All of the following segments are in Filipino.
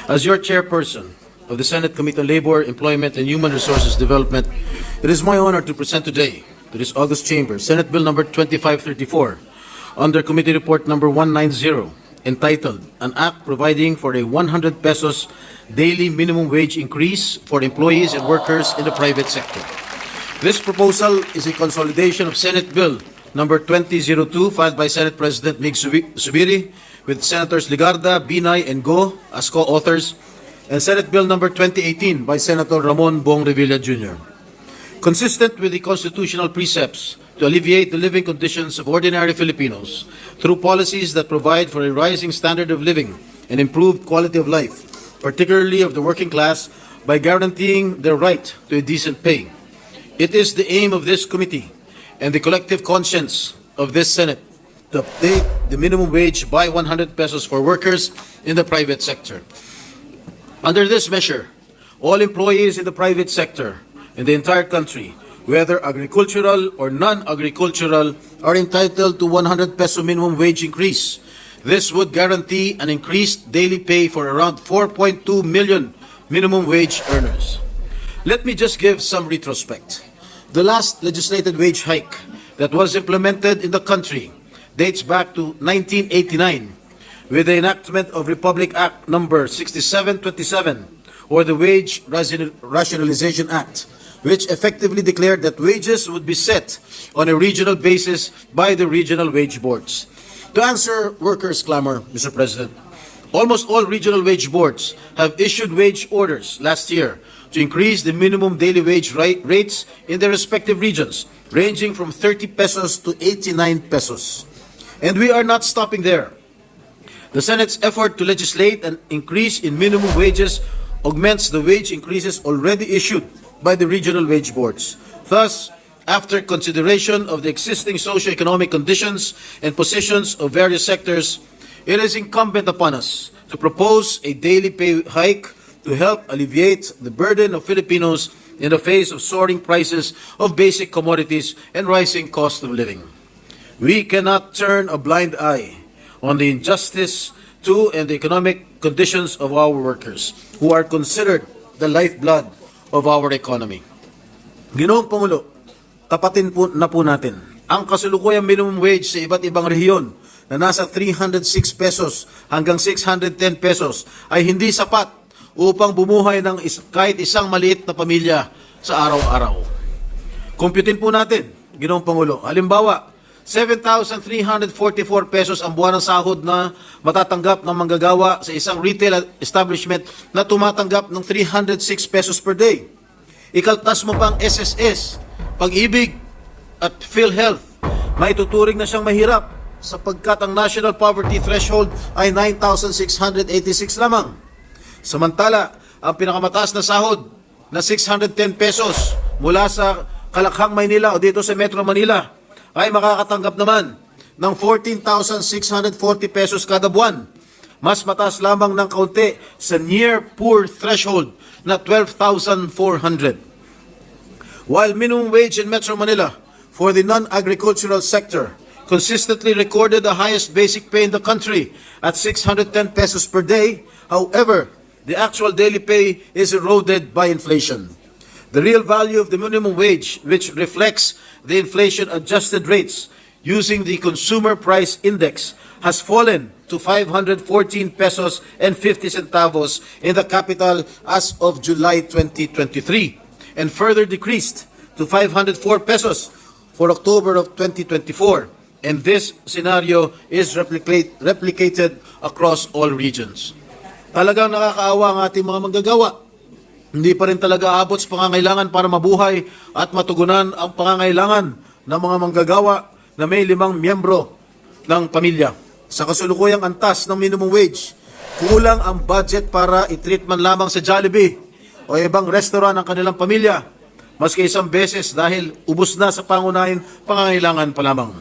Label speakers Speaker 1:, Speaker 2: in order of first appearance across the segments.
Speaker 1: As your chairperson of the Senate Committee on Labor, Employment, and Human Resources Development, it is my honor to present today to this august chamber Senate Bill number 2534 under Committee Report number 190, entitled An Act Providing for a 100 pesos daily minimum wage increase for employees and workers in the private sector. This proposal is a consolidation of Senate Bill number 2002 filed by Senate President Mig Subiri with Senators Ligarda, Binay, and Go as co-authors, and Senate Bill number 2018 by Senator Ramon Bong Revilla Jr. Consistent with the constitutional precepts to alleviate the living conditions of ordinary Filipinos through policies that provide for a rising standard of living and improved quality of life, particularly of the working class, by guaranteeing their right to a decent pay. It is the aim of this committee and the collective conscience of this Senate to update the minimum wage by 100 pesos for workers in the private sector. Under this measure, all employees in the private sector in the entire country, whether agricultural or non-agricultural, are entitled to 100 peso minimum wage increase. This would guarantee an increased daily pay for around 4.2 million minimum wage earners. Let me just give some retrospect. The last legislated wage hike that was implemented in the country dates back to 1989 with the enactment of Republic Act number 6727, or the Wage Rationalization Act, which effectively declared that wages would be set on a regional basis by the regional wage boards. To answer workers' clamor, Mr. President, almost all regional wage boards have issued wage orders last year to increase the minimum daily wage rates in their respective regions, ranging from 30 pesos to 89 pesos. And we are not stopping there. The Senate's effort to legislate an increase in minimum wages augments the wage increases already issued by the regional wage boards. Thus, after consideration of the existing socio-economic conditions and positions of various sectors, it is incumbent upon us to propose a daily pay hike to help alleviate the burden of Filipinos in the face of soaring prices of basic commodities and rising cost of living. We cannot turn a blind eye on the injustice to and the economic conditions of our workers, who are considered the lifeblood of our economy. Ginoong Pangulo, tapatin po natin ang kasulukuyang minimum wage sa iba't ibang rehiyon na nasa 306 pesos hanggang 610 pesos ay hindi sapat upang bumuhay ng kahit isang maliit na pamilya sa araw-araw. Kumputin po natin, Ginoong Pangulo. Halimbawa, 7,344 pesos ang buwan ng sahod na matatanggap ng manggagawa sa isang retail establishment na tumatanggap ng 306 pesos per day. Ikaltas mo pang SSS, Pag-ibig at PhilHealth, may tuturing na siyang mahirap sapagkat ang national poverty threshold ay 9,686 lamang. Samantala, ang pinakamataas na sahod na 610 pesos mula sa Kalakhang, Maynila o dito sa Metro Manila ay makakatanggap naman ng 14,640 pesos kada buwan. Mas mataas lamang ng kaunti sa near poor threshold na 12,400. While minimum wage in Metro Manila for the non-agricultural sector consistently recorded the highest basic pay in the country at 610 pesos per day, however, the actual daily pay is eroded by inflation. The real value of the minimum wage, which reflects the inflation-adjusted rates using the Consumer Price Index, has fallen to 514 pesos and 50 centavos in the capital as of July 2023, and further decreased to 504 pesos for October of 2024. And this scenario is replicated across all regions. Talagang nakakaawa ang ating mga manggagawa. Hindi pa rin talaga aabot sa pangangailangan para mabuhay at matugunan ang pangangailangan ng mga manggagawa na may 5 miyembro ng pamilya. Sa kasulukuyang antas ng minimum wage, kulang ang budget para i-treat man lamang sa Jollibee o ibang restaurant ang kanilang pamilya, maski isang beses dahil ubos na sa pangunahing pangangailangan pa lamang.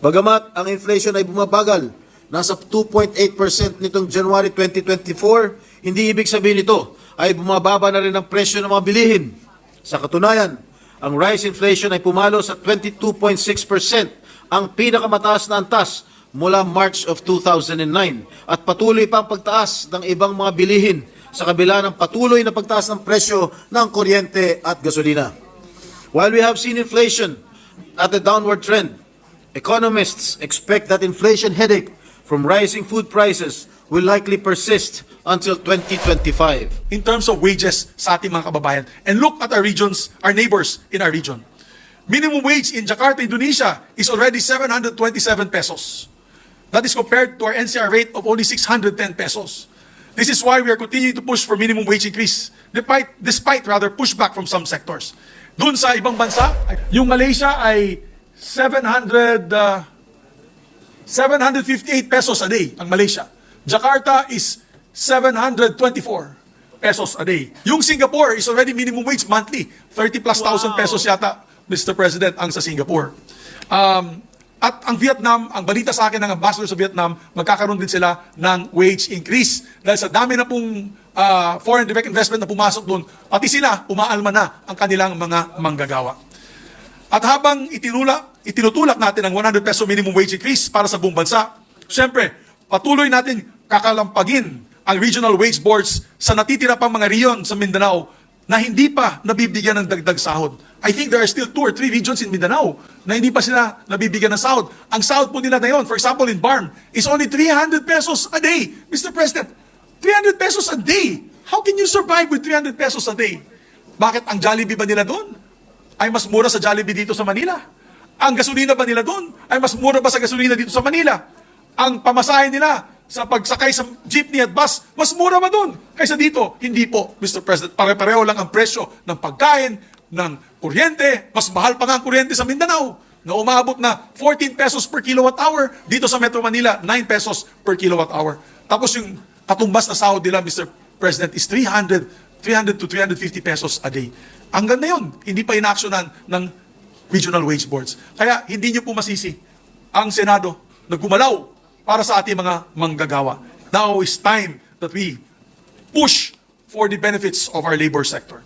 Speaker 1: Bagamat ang inflation ay bumabagal, nasa 2.8% nitong January 2024, hindi ibig sabihin nito ay bumababa na rin ang presyo ng mga bilihin. Sa katunayan, ang rice inflation ay pumalo sa 22.6%, ang pinakamataas na antas mula March of 2009 at patuloy pa ang pagtaas ng ibang mga bilihin sa kabila ng patuloy na pagtaas ng presyo ng kuryente at gasolina. While we have seen inflation at a downward trend, economists expect that inflation headache from rising food prices will likely persist until 2025.
Speaker 2: In terms of wages sa ating mga kababayan, and look at our regions, our neighbors in our region. Minimum wage in Jakarta, Indonesia is already 727 pesos. That is compared to our NCR rate of only 610 pesos. This is why we are continuing to push for minimum wage increase despite pushback from some sectors. Doon sa ibang bansa, yung Malaysia ay 758 pesos a day ang Malaysia. Jakarta is 724 pesos a day. Yung Singapore is already minimum wage monthly. 30 plus thousand pesos yata, Mr. President, ang sa Singapore. At ang Vietnam, ang balita sa akin ng ambassador sa Vietnam, magkakaroon din sila ng wage increase. Dahil sa dami na pong foreign direct investment na pumasok doon, pati sila, umaalma na ang kanilang mga manggagawa. At habang itinutulak natin ang 100 peso minimum wage increase para sa buong bansa, syempre, patuloy natin kakalampagin ang regional wage boards sa natitira pang mga riyon sa Mindanao na hindi pa nabibigyan ng dagdag sahod. I think there are still 2 or 3 regions in Mindanao na hindi pa sila nabibigyan ng sahod. Ang sahod po nila ngayon, for example in BARM, is only 300 pesos a day. Mr. President, 300 pesos a day. How can you survive with 300 pesos a day? Bakit ang Jollibee ba nila doon ay mas mura sa Jollibee dito sa Manila? Ang gasolina ba nila doon ay mas mura ba sa gasolina dito sa Manila? Ang pamasahe nila sa pagsakay sa jeepney at bus, mas mura ba doon kaysa dito? Hindi po, Mr. President. Pare-pareho lang ang presyo ng pagkain, ng kuryente. Mas mahal pa nga ang kuryente sa Mindanao na umabot na 14 pesos per kilowatt hour. Dito sa Metro Manila, 9 pesos per kilowatt hour. Tapos yung katumbas na sahod nila, Mr. President, is 300 to 350 pesos a day. Ang ganda yun. Hindi pa inaksyonan ng regional wage boards. Kaya hindi nyo po masisi ang Senado na gumalaw para sa ating mga manggagawa. Now is time that we push for the benefits of our labor sector.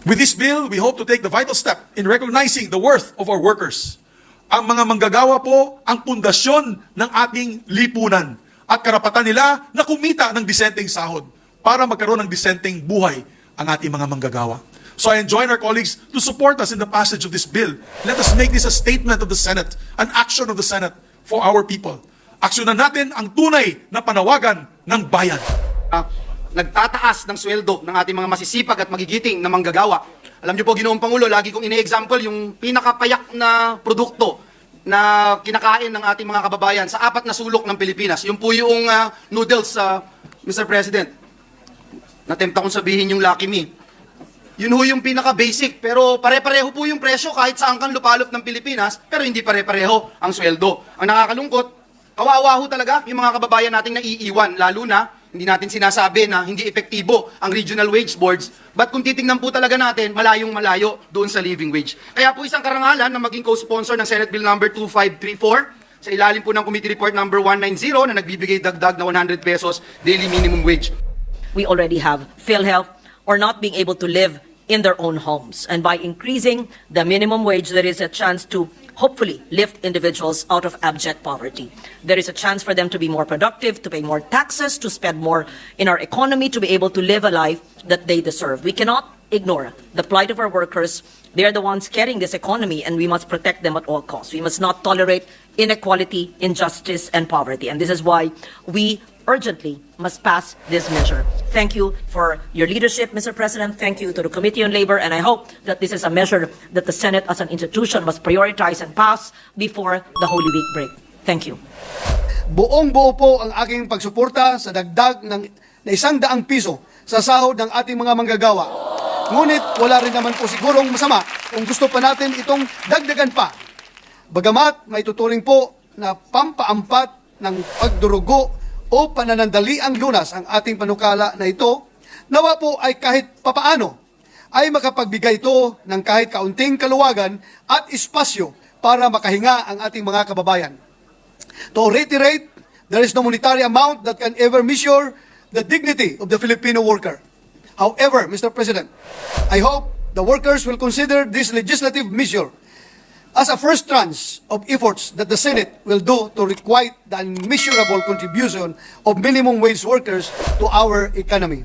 Speaker 2: With this bill, we hope to take the vital step in recognizing the worth of our workers. Ang mga manggagawa po ang pundasyon ng ating lipunan at karapatan nila na kumita ng disenteng sahod para magkaroon ng disenteng buhay ang ating mga manggagawa. So I enjoin our colleagues to support us in the passage of this bill. Let us make this a statement of the Senate, an action of the Senate for our people. Aksyonan natin ang tunay na panawagan ng bayan.
Speaker 3: Nagtataas ng sweldo ng ating mga masisipag at magigiting na manggagawa. Alam niyo po, Ginoong Pangulo, lagi kong ini-example yung pinakapayak na produkto na kinakain ng ating mga kababayan sa 4 na sulok ng Pilipinas. Yung po yung noodles, Mr. President. Natempt akong sabihin yung Lucky Me. Yun ho yung pinaka-basic, pero pare-pareho po yung presyo kahit saan kang lupalop ng Pilipinas, pero hindi pare-pareho ang sweldo. Ang nakakalungkot, kawawa ho talaga yung mga kababayan nating naiiwan, lalo na hindi natin sinasabi na hindi epektibo ang regional wage boards, but kung titingnan po talaga natin, malayong malayo doon sa living wage. Kaya po isang karangalan na maging co-sponsor ng Senate Bill number 2534 sa ilalim po ng Committee Report number 190 na nagbibigay dagdag na 100 pesos daily minimum wage.
Speaker 4: We already have PhilHealth or not being able to live in their own homes. And by increasing the minimum wage, there is a chance to hopefully lift individuals out of abject poverty. There is a chance for them to be more productive, to pay more taxes, to spend more in our economy, to be able to live a life that they deserve. We cannot ignore the plight of our workers. They are the ones carrying this economy, and we must protect them at all costs. We must not tolerate inequality, injustice, and poverty. And this is why we urgently must pass this measure. Thank you for your leadership, Mr. President. Thank you to the Committee on Labor, and I hope that this is a measure that the Senate as an institution must prioritize and pass before the Holy Week break. Thank you.
Speaker 5: Buong-buo po ang aking pagsuporta sa dagdag na 100 piso sa sahod ng ating mga manggagawa. Ngunit wala rin naman po sigurong masama kung gusto pa natin itong dagdagan pa. Bagamat may tuturing po na pampaampat ng pagdurugo o pananandaliang lunas ang ating panukala na ito, nawa po ay kahit papaano ay makapagbigay ito ng kahit kaunting kaluwagan at espasyo para makahinga ang ating mga kababayan. To reiterate, there is no monetary amount that can ever measure the dignity of the Filipino worker. However, Mr. President, I hope the workers will consider this legislative measure as a first tranche of efforts that the Senate will do to requite the immeasurable contribution of minimum wage workers to our economy.